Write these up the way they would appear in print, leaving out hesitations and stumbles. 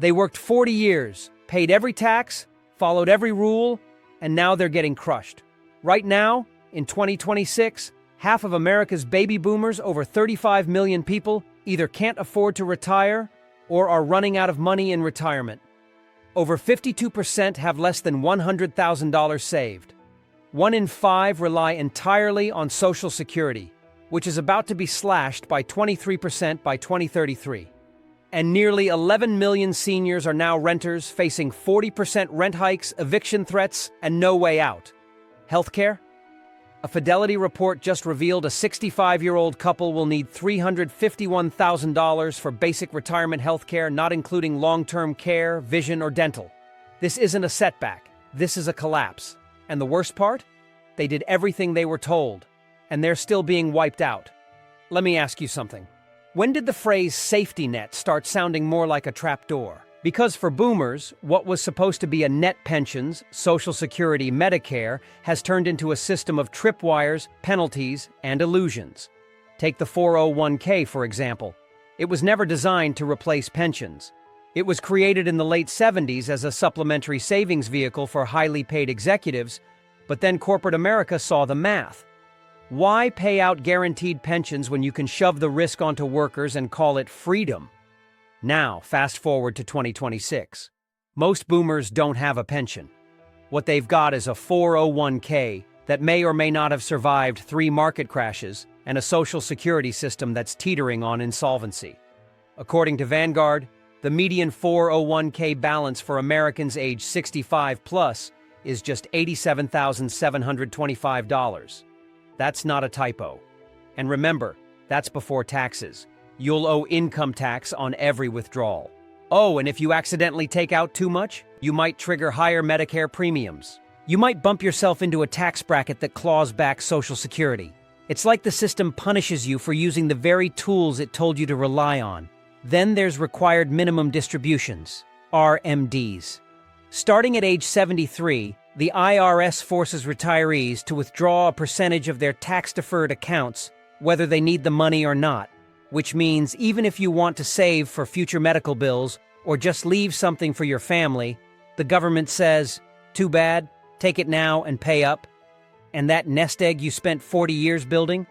They worked 40 years, paid every tax, followed every rule, and now they're getting crushed. Right now, in 2026, half of America's baby boomers, over 35 million people, either can't afford to retire or are running out of money in retirement. Over 52% have less than $100,000 saved. 1 in 5 rely entirely on Social Security, which is about to be slashed by 23% by 2033. And nearly 11 million seniors are now renters, facing 40% rent hikes, eviction threats, and no way out. Healthcare? A Fidelity report just revealed a 65-year-old couple will need $351,000 for basic retirement healthcare, not including long-term care, vision, or dental. This isn't a setback. This is a collapse. And the worst part? They did everything they were told, and they're still being wiped out. Let me ask you something. When did the phrase safety net start sounding more like a trapdoor? Because for boomers, what was supposed to be a net pensions, Social Security, Medicare, has turned into a system of tripwires, penalties, and illusions. Take the 401k, for example. It was never designed to replace pensions. It was created in the late 70s as a supplementary savings vehicle for highly paid executives, but then corporate America saw the math. Why pay out guaranteed pensions when you can shove the risk onto workers and call it freedom? Now, fast forward to 2026. Most boomers don't have a pension. What they've got is a 401k that may or may not have survived 3 market crashes and a Social Security system that's teetering on insolvency. According to Vanguard, the median 401k balance for Americans age 65 plus is just $87,725. That's not a typo. And remember, that's before taxes. You'll owe income tax on every withdrawal. Oh, and if you accidentally take out too much, you might trigger higher Medicare premiums. You might bump yourself into a tax bracket that claws back Social Security. It's like the system punishes you for using the very tools it told you to rely on. Then there's required minimum distributions, RMDs. Starting at age 73, the IRS forces retirees to withdraw a percentage of their tax-deferred accounts, whether they need the money or not, which means even if you want to save for future medical bills or just leave something for your family, the government says, too bad, take it now and pay up. And that nest egg you spent 40 years building?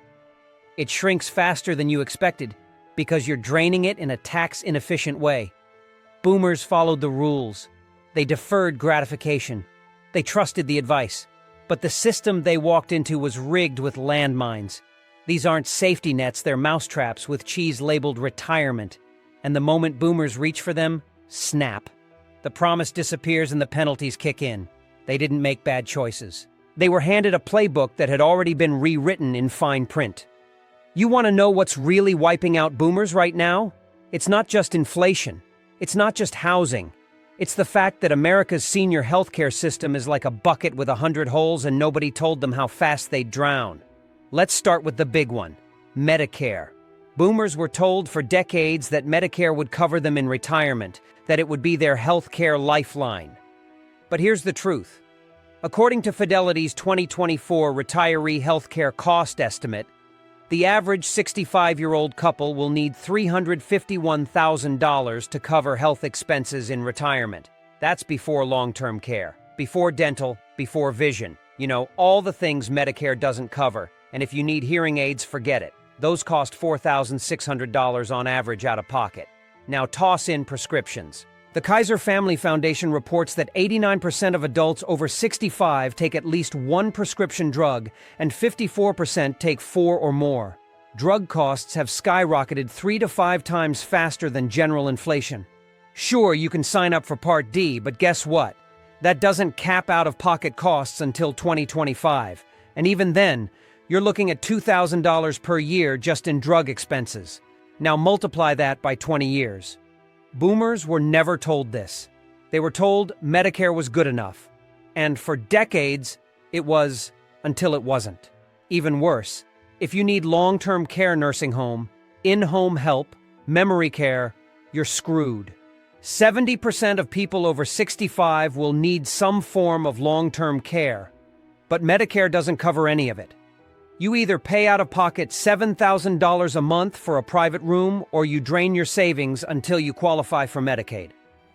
It shrinks faster than you expected because you're draining it in a tax-inefficient way. Boomers followed the rules. They deferred gratification. They trusted the advice. But the system they walked into was rigged with landmines. These aren't safety nets, they're mousetraps with cheese labeled retirement. And the moment boomers reach for them, snap. The promise disappears and the penalties kick in. They didn't make bad choices. They were handed a playbook that had already been rewritten in fine print. You want to know what's really wiping out boomers right now? It's not just inflation. It's not just housing. It's the fact that America's senior healthcare system is like a bucket with 100 holes and nobody told them how fast they'd drown. Let's start with the big one, Medicare. Boomers were told for decades that Medicare would cover them in retirement, that it would be their healthcare lifeline. But here's the truth. According to Fidelity's 2024 retiree healthcare cost estimate, the average 65-year-old couple will need $351,000 to cover health expenses in retirement. That's before long-term care, before dental, before vision. You know, all the things Medicare doesn't cover. And if you need hearing aids, forget it. Those cost $4,600 on average out of pocket. Now toss in prescriptions. The Kaiser Family Foundation reports that 89% of adults over 65 take at least one prescription drug, and 54% take 4 or more. Drug costs have skyrocketed 3 to 5 times faster than general inflation. Sure, you can sign up for Part D, but guess what? That doesn't cap out-of-pocket costs until 2025. And even then, you're looking at $2,000 per year just in drug expenses. Now multiply that by 20 years. Boomers were never told this. They were told Medicare was good enough. And for decades, it was until it wasn't. Even worse, if you need long-term care nursing home, in-home help, memory care, you're screwed. 70% of people over 65 will need some form of long-term care, but Medicare doesn't cover any of it. You either pay out of pocket $7,000 a month for a private room or you drain your savings until you qualify for Medicaid.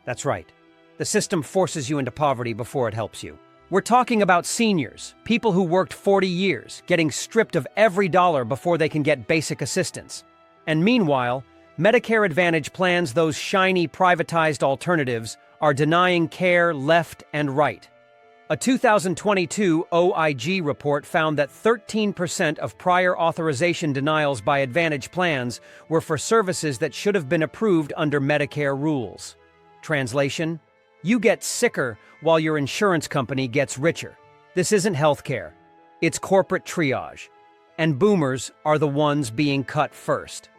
That's right. The system forces you into poverty before it helps you. We're talking about seniors, people who worked 40 years, getting stripped of every dollar before they can get basic assistance. And meanwhile, Medicare Advantage plans, those shiny privatized alternatives, are denying care left and right. A 2022 OIG report found that 13% of prior authorization denials by Advantage plans were for services that should have been approved under Medicare rules. Translation: you get sicker while your insurance company gets richer. This isn't healthcare. It's corporate triage. And boomers are the ones being cut first.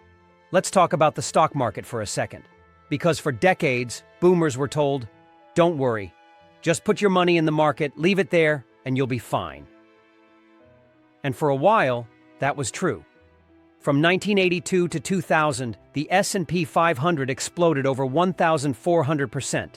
Let's talk about the stock market for a second. Because for decades, boomers were told, don't worry, just put your money in the market, leave it there, and you'll be fine. And for a while, that was true. From 1982 to 2000, the S&P 500 exploded over 1,400%.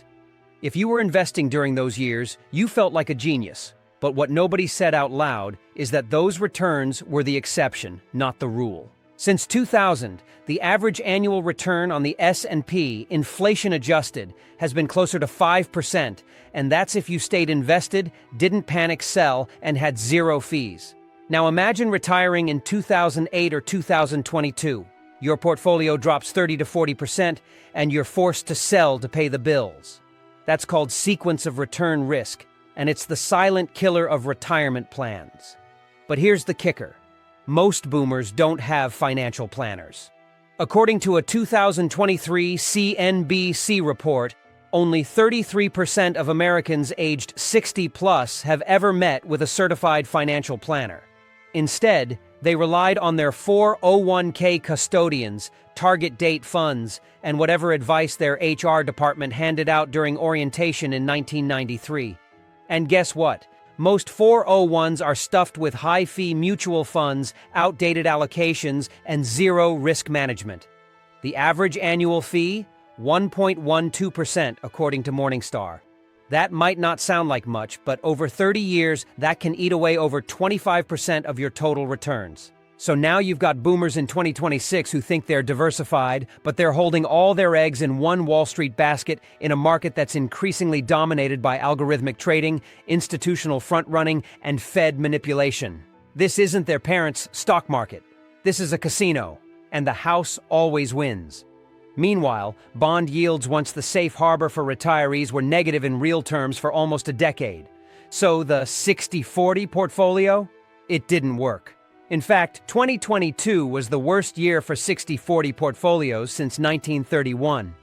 If you were investing during those years, you felt like a genius. But what nobody said out loud is that those returns were the exception, not the rule. Since 2000, the average annual return on the S&P, inflation-adjusted, has been closer to 5%, and that's if you stayed invested, didn't panic sell, and had zero fees. Now imagine retiring in 2008 or 2022. Your portfolio drops 30 to 40%, and you're forced to sell to pay the bills. That's called sequence of return risk, and it's the silent killer of retirement plans. But here's the kicker. Most boomers don't have financial planners. According to a 2023 CNBC report, only 33% of Americans aged 60 plus have ever met with a certified financial planner. Instead, they relied on their 401k custodians, target date funds, and whatever advice their HR department handed out during orientation in 1993. And guess what? Most 401s are stuffed with high-fee mutual funds, outdated allocations, and zero risk management. The average annual fee? 1.12%, according to Morningstar. That might not sound like much, but over 30 years, that can eat away over 25% of your total returns. So now you've got boomers in 2026 who think they're diversified, but they're holding all their eggs in one Wall Street basket in a market that's increasingly dominated by algorithmic trading, institutional front-running, and Fed manipulation. This isn't their parents' stock market. This is a casino, and the house always wins. Meanwhile, bond yields, once the safe harbor for retirees, were negative in real terms for almost a decade. So the 60-40 portfolio? It didn't work. In fact, 2022 was the worst year for 60-40 portfolios since 1931.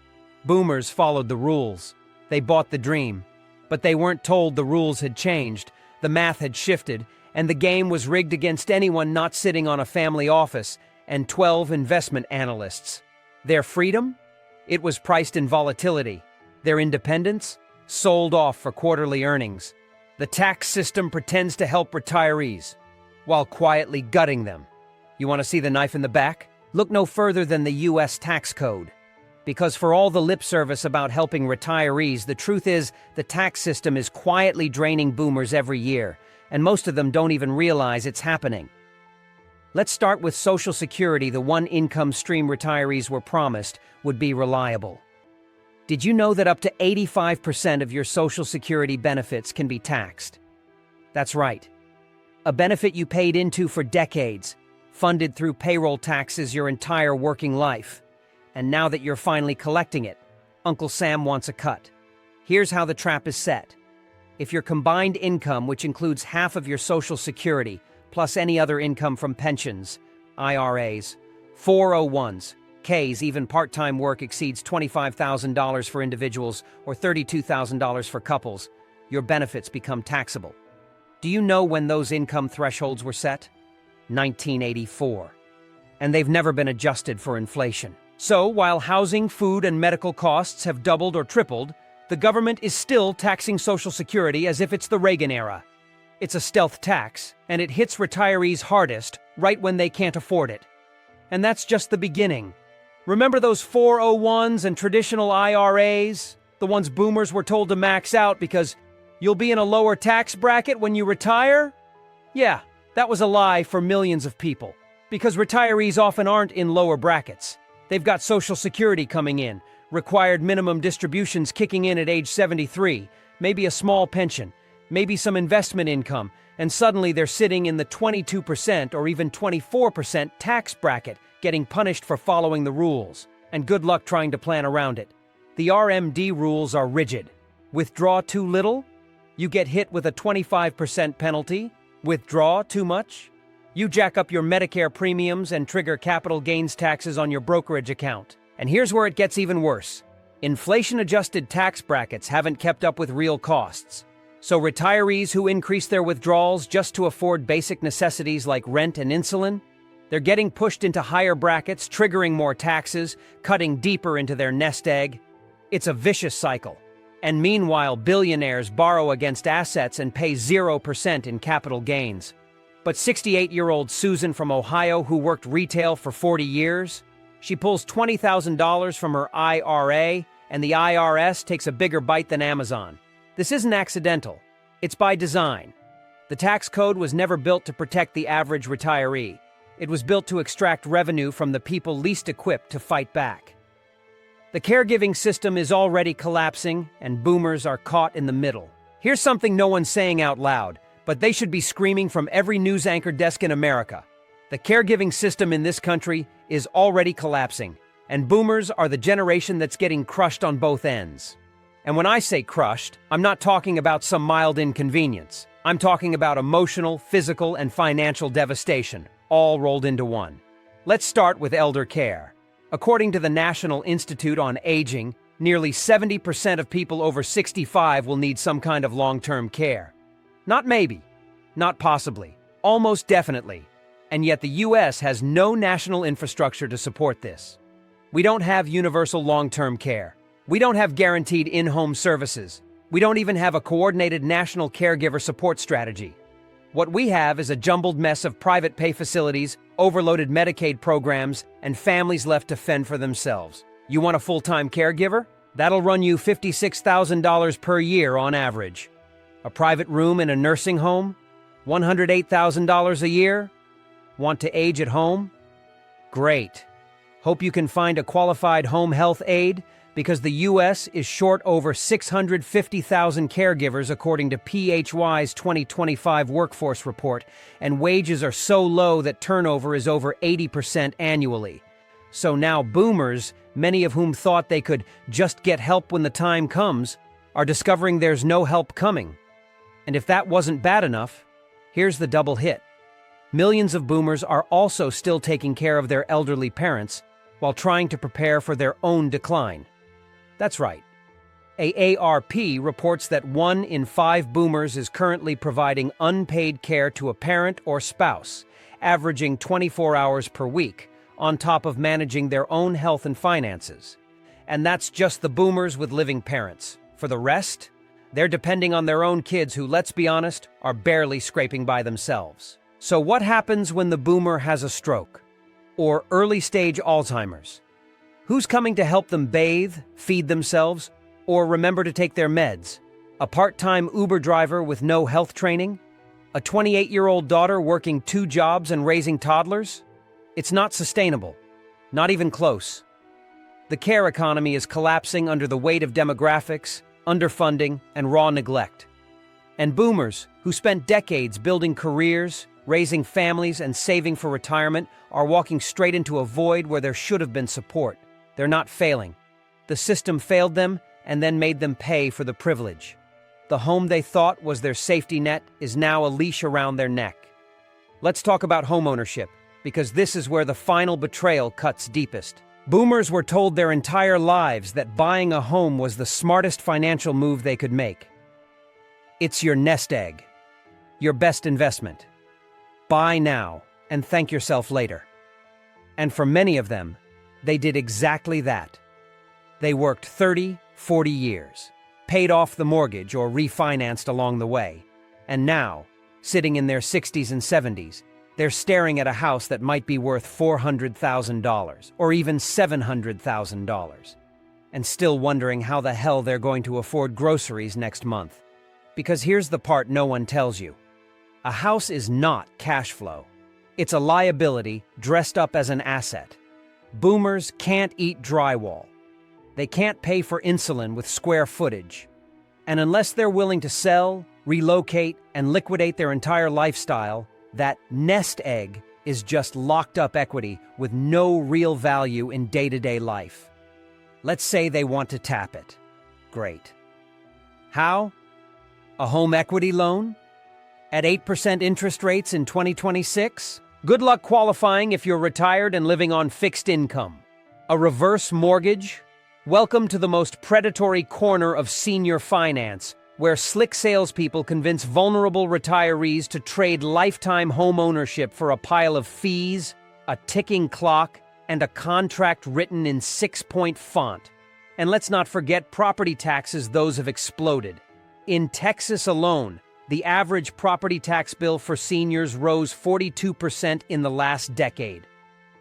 Boomers followed the rules. They bought the dream. But they weren't told the rules had changed, the math had shifted, and the game was rigged against anyone not sitting on a family office and 12 investment analysts. Their freedom? It was priced in volatility. Their independence? Sold off for quarterly earnings. The tax system pretends to help retirees, while quietly gutting them. You want to see the knife in the back? Look no further than the U.S. tax code. Because for all the lip service about helping retirees, the truth is the tax system is quietly draining boomers every year, and most of them don't even realize it's happening. Let's start with Social Security, the one income stream retirees were promised would be reliable. Did you know that up to 85% of your Social Security benefits can be taxed? That's right. A benefit you paid into for decades, funded through payroll taxes your entire working life. And now that you're finally collecting it, Uncle Sam wants a cut. Here's how the trap is set. If your combined income, which includes half of your Social Security, plus any other income from pensions, IRAs, 401s, Ks, even part-time work exceeds $25,000 for individuals or $32,000 for couples, your benefits become taxable. Do you know when those income thresholds were set? 1984. And they've never been adjusted for inflation. So, while housing, food, and medical costs have doubled or tripled, the government is still taxing Social Security as if it's the Reagan era. It's a stealth tax, and it hits retirees hardest right when they can't afford it. And that's just the beginning. Remember those 401s and traditional IRAs? The ones boomers were told to max out because you'll be in a lower tax bracket when you retire? Yeah, that was a lie for millions of people. Because retirees often aren't in lower brackets. They've got Social Security coming in, required minimum distributions kicking in at age 73, maybe a small pension, maybe some investment income, and suddenly they're sitting in the 22% or even 24% tax bracket, getting punished for following the rules. And good luck trying to plan around it. The RMD rules are rigid. Withdraw too little? You get hit with a 25% penalty. Withdraw too much? You jack up your Medicare premiums and trigger capital gains taxes on your brokerage account. And here's where it gets even worse. Inflation-adjusted tax brackets haven't kept up with real costs. So retirees who increase their withdrawals just to afford basic necessities like rent and insulin, they're getting pushed into higher brackets, triggering more taxes, cutting deeper into their nest egg. It's a vicious cycle. And meanwhile, billionaires borrow against assets and pay 0% in capital gains. But 68-year-old Susan from Ohio, who worked retail for 40 years, she pulls $20,000 from her IRA, and the IRS takes a bigger bite than Amazon. This isn't accidental. It's by design. The tax code was never built to protect the average retiree. It was built to extract revenue from the people least equipped to fight back. The caregiving system is already collapsing, and boomers are caught in the middle. Here's something no one's saying out loud, but they should be screaming from every news anchor desk in America. The caregiving system in this country is already collapsing, and boomers are the generation that's getting crushed on both ends. And when I say crushed, I'm not talking about some mild inconvenience. I'm talking about emotional, physical, and financial devastation, all rolled into one. Let's start with elder care. According to the National Institute on Aging, nearly 70% of people over 65 will need some kind of long-term care. Not maybe, not possibly, almost definitely. And yet the U.S. has no national infrastructure to support this. We don't have universal long-term care. We don't have guaranteed in-home services. We don't even have a coordinated national caregiver support strategy. What we have is a jumbled mess of private pay facilities, overloaded Medicaid programs, and families left to fend for themselves. You want a full-time caregiver? That'll run you $56,000 per year on average. A private room in a nursing home? $108,000 a year? Want to age at home? Great. Hope you can find a qualified home health aide, because the U.S. is short over 650,000 caregivers according to PHY's 2025 workforce report, and wages are so low that turnover is over 80% annually. So now boomers, many of whom thought they could just get help when the time comes, are discovering there's no help coming. And if that wasn't bad enough, here's the double hit. Millions of boomers are also still taking care of their elderly parents while trying to prepare for their own decline. That's right. AARP reports that 1 in 5 boomers is currently providing unpaid care to a parent or spouse, averaging 24 hours per week, on top of managing their own health and finances. And that's just the boomers with living parents. For the rest, they're depending on their own kids who, let's be honest, are barely scraping by themselves. So what happens when the boomer has a stroke? Or early-stage Alzheimer's? Who's coming to help them bathe, feed themselves, or remember to take their meds? A part-time Uber driver with no health training? A 28-year-old daughter working 2 jobs and raising toddlers? It's not sustainable. Not even close. The care economy is collapsing under the weight of demographics, underfunding, and raw neglect. And boomers, who spent decades building careers, raising families, and saving for retirement, are walking straight into a void where there should have been support. They're not failing. The system failed them and then made them pay for the privilege. The home they thought was their safety net is now a leash around their neck. Let's talk about homeownership, because this is where the final betrayal cuts deepest. Boomers were told their entire lives that buying a home was the smartest financial move they could make. It's your nest egg, your best investment. Buy now and thank yourself later. And for many of them, they did exactly that. They worked 30, 40 years, paid off the mortgage or refinanced along the way, and now, sitting in their 60s and 70s, they're staring at a house that might be worth $400,000 or even $700,000, and still wondering how the hell they're going to afford groceries next month. Because here's the part no one tells you. A house is not cash flow. It's a liability dressed up as an asset. Boomers can't eat drywall. They can't pay for insulin with square footage. And unless they're willing to sell, relocate, and liquidate their entire lifestyle, that nest egg is just locked up equity with no real value in day-to-day life. Let's say they want to tap it. Great. How? A home equity loan? At 8% interest rates in 2026? Good luck qualifying if you're retired and living on fixed income. A reverse mortgage? Welcome to the most predatory corner of senior finance, where slick salespeople convince vulnerable retirees to trade lifetime home ownership for a pile of fees, a ticking clock, and a contract written in 6-point font. And let's not forget property taxes, those have exploded. In Texas alone, the average property tax bill for seniors rose 42% in the last decade.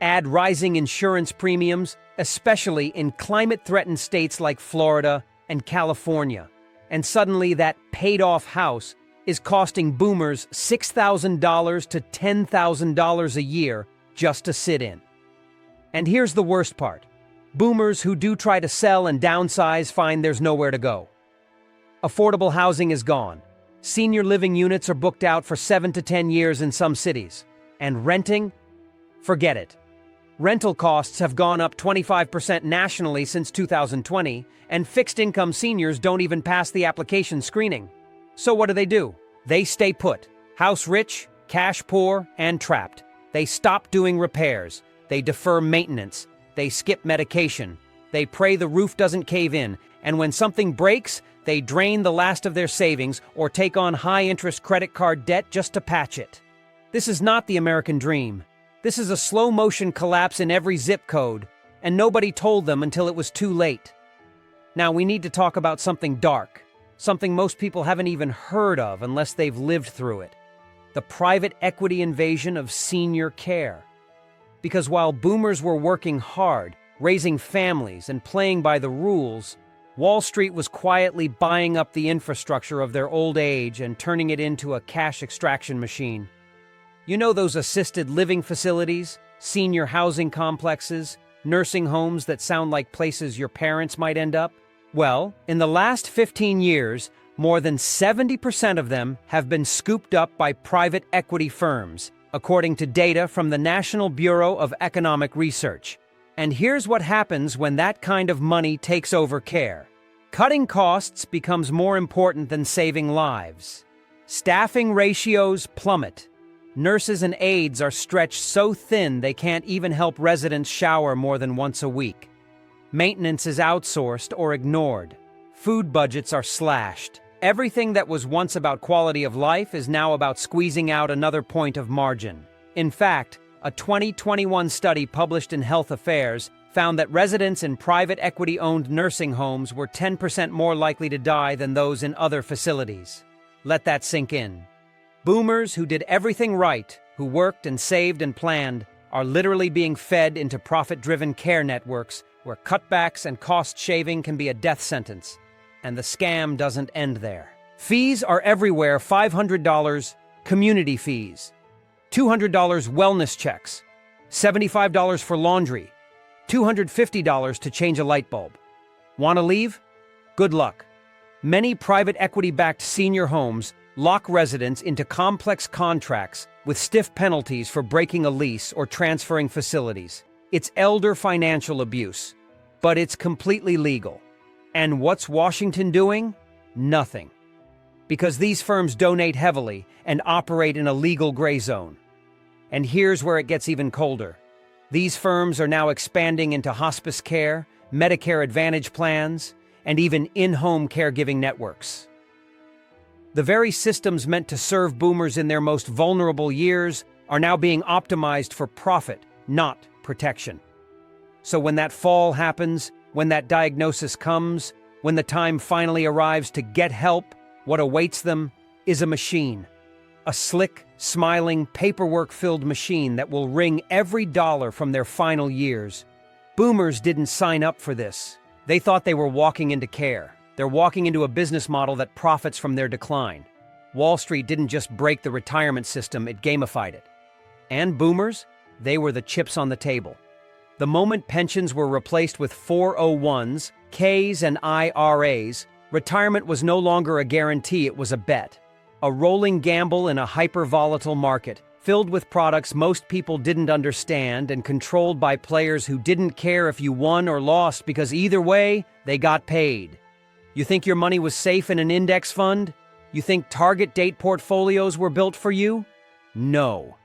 Add rising insurance premiums, especially in climate-threatened states like Florida and California, and suddenly that paid-off house is costing boomers $6,000 to $10,000 a year just to sit in. And here's the worst part. Boomers who do try to sell and downsize find there's nowhere to go. Affordable housing is gone. Senior living units are booked out for 7 to 10 years in some cities. And renting? Forget it. Rental costs have gone up 25% nationally since 2020, and fixed-income seniors don't even pass the application screening. So what do? They stay put. House rich, cash poor, and trapped. They stop doing repairs. They defer maintenance. They skip medication. They pray the roof doesn't cave in, and when something breaks, they drain the last of their savings or take on high-interest credit card debt just to patch it. This is not the American dream. This is a slow-motion collapse in every zip code, and nobody told them until it was too late. Now we need to talk about something dark, something most people haven't even heard of unless they've lived through it. The private equity invasion of senior care. Because while boomers were working hard, raising families, and playing by the rules, Wall Street was quietly buying up the infrastructure of their old age and turning it into a cash extraction machine. You know those assisted living facilities, senior housing complexes, nursing homes that sound like places your parents might end up? Well, in the last 15 years, more than 70% of them have been scooped up by private equity firms, according to data from the National Bureau of Economic Research. And here's what happens when that kind of money takes over care. Cutting costs becomes more important than saving lives. Staffing ratios plummet. Nurses and aides are stretched so thin they can't even help residents shower more than once a week. Maintenance is outsourced or ignored. Food budgets are slashed. Everything that was once about quality of life is now about squeezing out another point of margin. In fact, a 2021 study published in Health Affairs found that residents in private equity-owned nursing homes were 10% more likely to die than those in other facilities. Let that sink in. Boomers who did everything right, who worked and saved and planned, are literally being fed into profit-driven care networks where cutbacks and cost-shaving can be a death sentence. And the scam doesn't end there. Fees are everywhere. $500 community fees, $200 wellness checks, $75 for laundry, $250 to change a light bulb. Want to leave? Good luck. Many private equity-backed senior homes lock residents into complex contracts with stiff penalties for breaking a lease or transferring facilities. It's elder financial abuse, but it's completely legal. And what's Washington doing? Nothing. Because these firms donate heavily and operate in a legal gray zone. And here's where it gets even colder. These firms are now expanding into hospice care, Medicare Advantage plans, and even in-home caregiving networks. The very systems meant to serve boomers in their most vulnerable years are now being optimized for profit, not protection. So when that fall happens, when that diagnosis comes, when the time finally arrives to get help, what awaits them is a machine. A slick, smiling, paperwork-filled machine that will wring every dollar from their final years. Boomers didn't sign up for this. They thought they were walking into care. They're walking into a business model that profits from their decline. Wall Street didn't just break the retirement system, it gamified it. And boomers, they were the chips on the table. The moment pensions were replaced with 401s, 401ks and IRAs, retirement was no longer a guarantee, it was a bet. A rolling gamble in a hyper-volatile market, filled with products most people didn't understand and controlled by players who didn't care if you won or lost because either way, they got paid. You think your money was safe in an index fund? You think target date portfolios were built for you? No.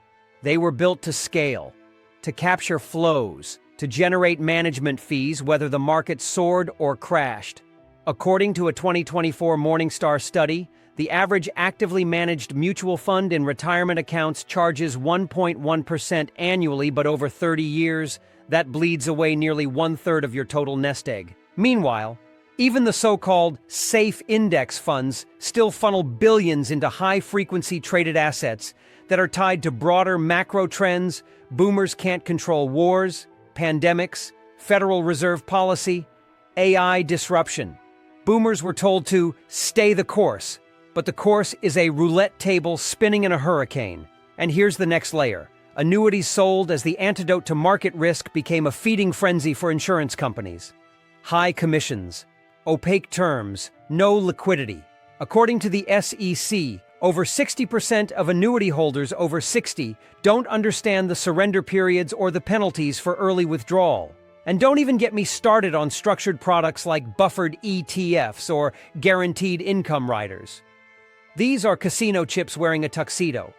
They were built to scale, to capture flows, to generate management fees whether the market soared or crashed. According to a 2024 Morningstar study, the average actively managed mutual fund in retirement accounts charges 1.1% annually, but over 30 years, that bleeds away nearly one-third of your total nest egg. Meanwhile, even the so-called safe index funds still funnel billions into high-frequency traded assets that are tied to broader macro trends. Boomers can't control wars, pandemics, Federal Reserve policy, AI disruption. Boomers were told to stay the course, but the course is a roulette table spinning in a hurricane. And here's the next layer. Annuities sold as the antidote to market risk became a feeding frenzy for insurance companies. High commissions, opaque terms, no liquidity. According to the SEC, over 60% of annuity holders over 60 don't understand the surrender periods or the penalties for early withdrawal. And don't even get me started on structured products like buffered ETFs or guaranteed income riders. These are casino chips wearing a tuxedo.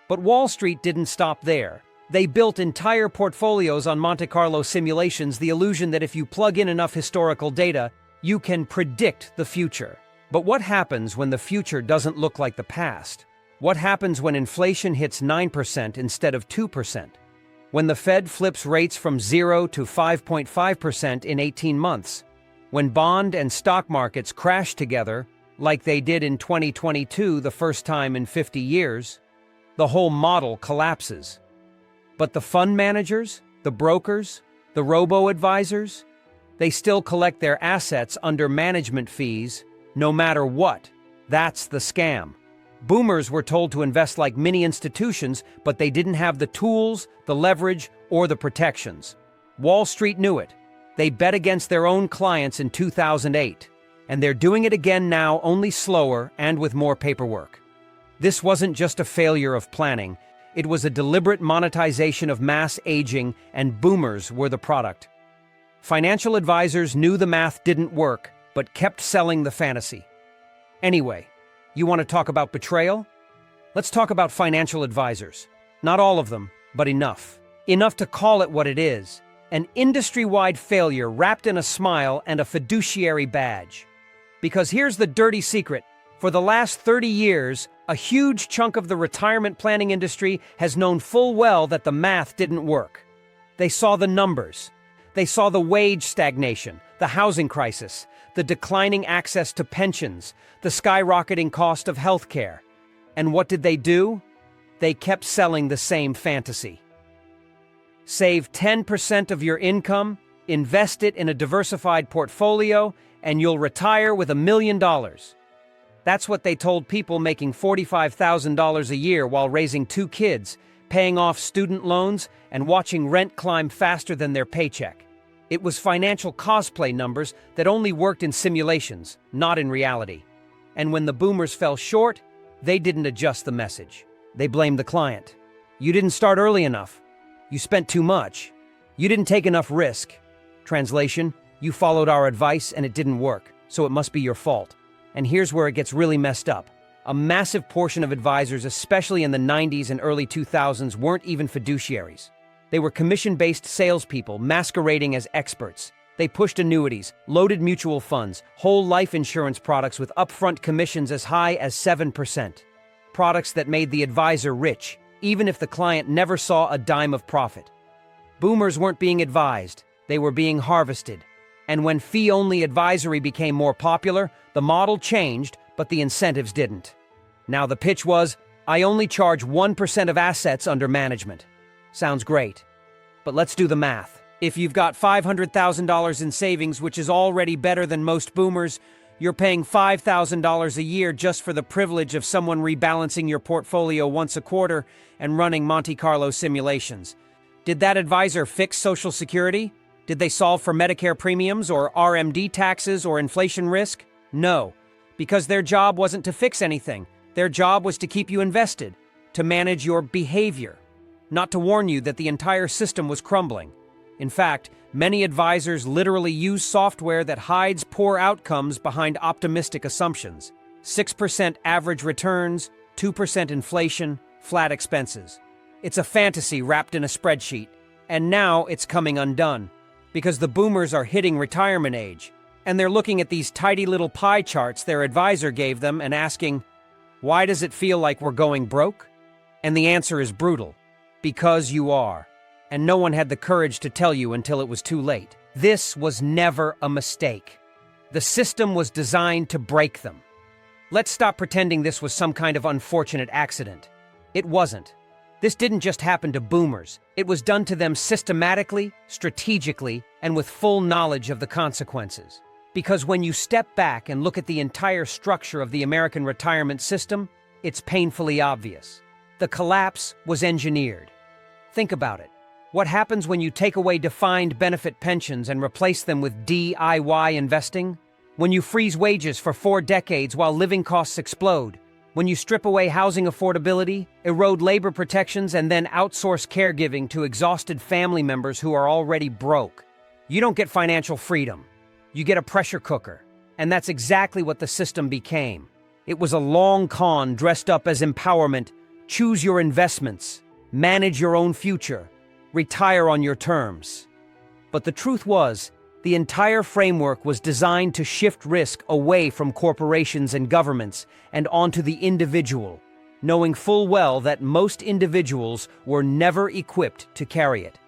But Wall Street didn't stop there. They built entire portfolios on Monte Carlo simulations, the illusion that if you plug in enough historical data, you can predict the future. But what happens when the future doesn't look like the past? What happens when inflation hits 9% instead of 2%? When the Fed flips rates from 0 to 5.5% in 18 months? When bond and stock markets crash together, like they did in 2022, the first time in 50 years, the whole model collapses. But the fund managers, the brokers, the robo-advisors, they still collect their assets under management fees no matter what. That's the scam. Boomers were told to invest like mini institutions, but they didn't have the tools, the leverage, or the protections. Wall Street knew it. They bet against their own clients in 2008. And they're doing it again now, only slower and with more paperwork. This wasn't just a failure of planning. It was a deliberate monetization of mass aging, and boomers were the product. Financial advisors knew the math didn't work, but kept selling the fantasy. Anyway, you want to talk about betrayal? Let's talk about financial advisors. Not all of them, but enough. Enough to call it what it is. An industry-wide failure wrapped in a smile and a fiduciary badge. Because here's the dirty secret. For the last 30 years, a huge chunk of the retirement planning industry has known full well that the math didn't work. They saw the numbers. They saw the wage stagnation, the housing crisis, the declining access to pensions, the skyrocketing cost of healthcare. And what did they do? They kept selling the same fantasy. Save 10% of your income, invest it in a diversified portfolio, and you'll retire with $1 million. That's what they told people making $45,000 a year while raising 2 kids, paying off student loans, and watching rent climb faster than their paycheck. It was financial cosplay numbers that only worked in simulations, not in reality. And when the boomers fell short, they didn't adjust the message. They blamed the client. You didn't start early enough. You spent too much. You didn't take enough risk. Translation, you followed our advice and it didn't work, so it must be your fault. And here's where it gets really messed up. A massive portion of advisors, especially in the 90s and early 2000s, weren't even fiduciaries. They were commission-based salespeople masquerading as experts. They pushed annuities, loaded mutual funds, whole life insurance products with upfront commissions as high as 7%. Products that made the advisor rich, even if the client never saw a dime of profit. Boomers weren't being advised, they were being harvested. And when fee-only advisory became more popular, the model changed, but the incentives didn't. Now the pitch was, I only charge 1% of assets under management. Sounds great. But let's do the math. If you've got $500,000 in savings, which is already better than most boomers, you're paying $5,000 a year just for the privilege of someone rebalancing your portfolio once a quarter and running Monte Carlo simulations. Did that advisor fix Social Security? Did they solve for Medicare premiums or RMD taxes or inflation risk? No, because their job wasn't to fix anything. Their job was to keep you invested, to manage your behavior, not to warn you that the entire system was crumbling. In fact, many advisors literally use software that hides poor outcomes behind optimistic assumptions. 6% average returns, 2% inflation, flat expenses. It's a fantasy wrapped in a spreadsheet, and now it's coming undone. Because the boomers are hitting retirement age, and they're looking at these tidy little pie charts their advisor gave them and asking, why does it feel like we're going broke? And the answer is brutal. Because you are. And no one had the courage to tell you until it was too late. This was never a mistake. The system was designed to break them. Let's stop pretending this was some kind of unfortunate accident. It wasn't. This didn't just happen to boomers. It was done to them systematically, strategically, and with full knowledge of the consequences. Because when you step back and look at the entire structure of the American retirement system, it's painfully obvious. The collapse was engineered. Think about it. What happens when you take away defined benefit pensions and replace them with DIY investing? When you freeze wages for 4 decades while living costs explode? When you strip away housing affordability, erode labor protections, and then outsource caregiving to exhausted family members who are already broke? You don't get financial freedom. You get a pressure cooker. And that's exactly what the system became. It was a long con dressed up as empowerment. Choose your investments. Manage your own future. Retire on your terms. But the truth was, the entire framework was designed to shift risk away from corporations and governments and onto the individual, knowing full well that most individuals were never equipped to carry it.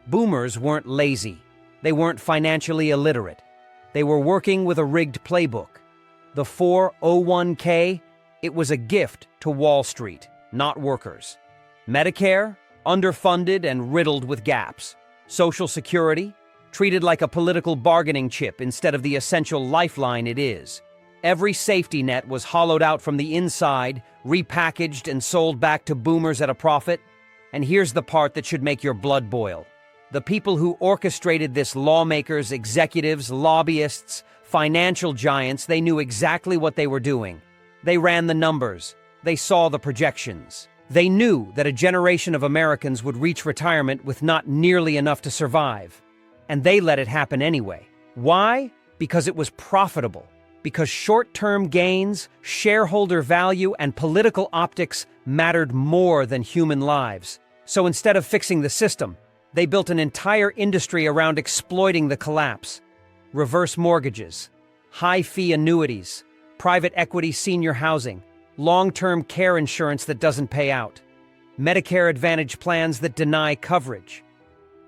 Boomers weren't lazy. They weren't financially illiterate. They were working with a rigged playbook. The 401k, it was a gift to Wall Street, not workers. Medicare, underfunded and riddled with gaps. Social Security, treated like a political bargaining chip instead of the essential lifeline it is. Every safety net was hollowed out from the inside, repackaged and sold back to boomers at a profit. And here's the part that should make your blood boil. The people who orchestrated this, lawmakers, executives, lobbyists, financial giants, they knew exactly what they were doing. They ran the numbers. They saw the projections. They knew that a generation of Americans would reach retirement with not nearly enough to survive. And they let it happen anyway. Why? Because it was profitable. Because short-term gains, shareholder value, and political optics mattered more than human lives. So instead of fixing the system, they built an entire industry around exploiting the collapse. Reverse mortgages, high-fee annuities, private equity senior housing, long-term care insurance that doesn't pay out, Medicare Advantage plans that deny coverage.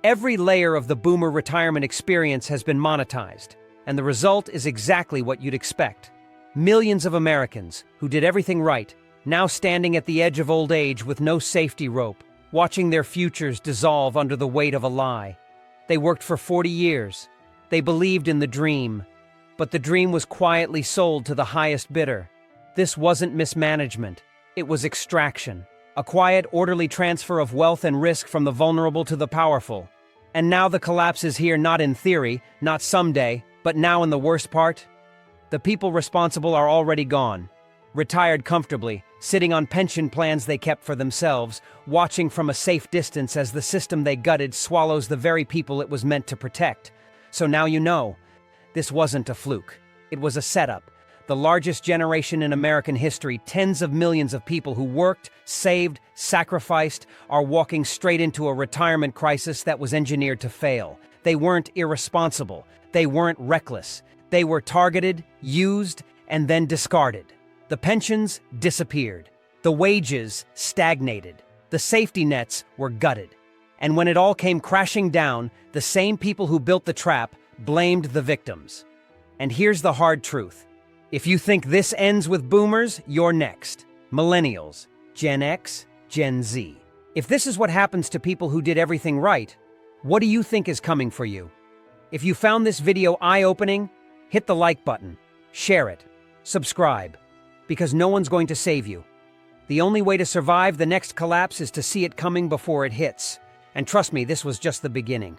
Every layer of the boomer retirement experience has been monetized, and the result is exactly what you'd expect. Millions of Americans who did everything right, now standing at the edge of old age with no safety rope, watching their futures dissolve under the weight of a lie. They worked for 40 years. They believed in the dream, but the dream was quietly sold to the highest bidder. This wasn't mismanagement. It was extraction. A quiet, orderly transfer of wealth and risk from the vulnerable to the powerful. And now the collapse is here, not in theory, not someday, but now in the worst part. The people responsible are already gone. Retired comfortably, sitting on pension plans they kept for themselves, watching from a safe distance as the system they gutted swallows the very people it was meant to protect. So now you know, this wasn't a fluke. It was a setup. The largest generation in American history, tens of millions of people who worked, saved, sacrificed, are walking straight into a retirement crisis that was engineered to fail. They weren't irresponsible. They weren't reckless. They were targeted, used, and then discarded. The pensions disappeared. The wages stagnated. The safety nets were gutted. And when it all came crashing down, the same people who built the trap blamed the victims. And here's the hard truth. If you think this ends with boomers, you're next. Millennials, Gen X, Gen Z. If this is what happens to people who did everything right, what do you think is coming for you? If you found this video eye-opening, hit the like button, share it, subscribe, because no one's going to save you. The only way to survive the next collapse is to see it coming before it hits. And trust me, this was just the beginning.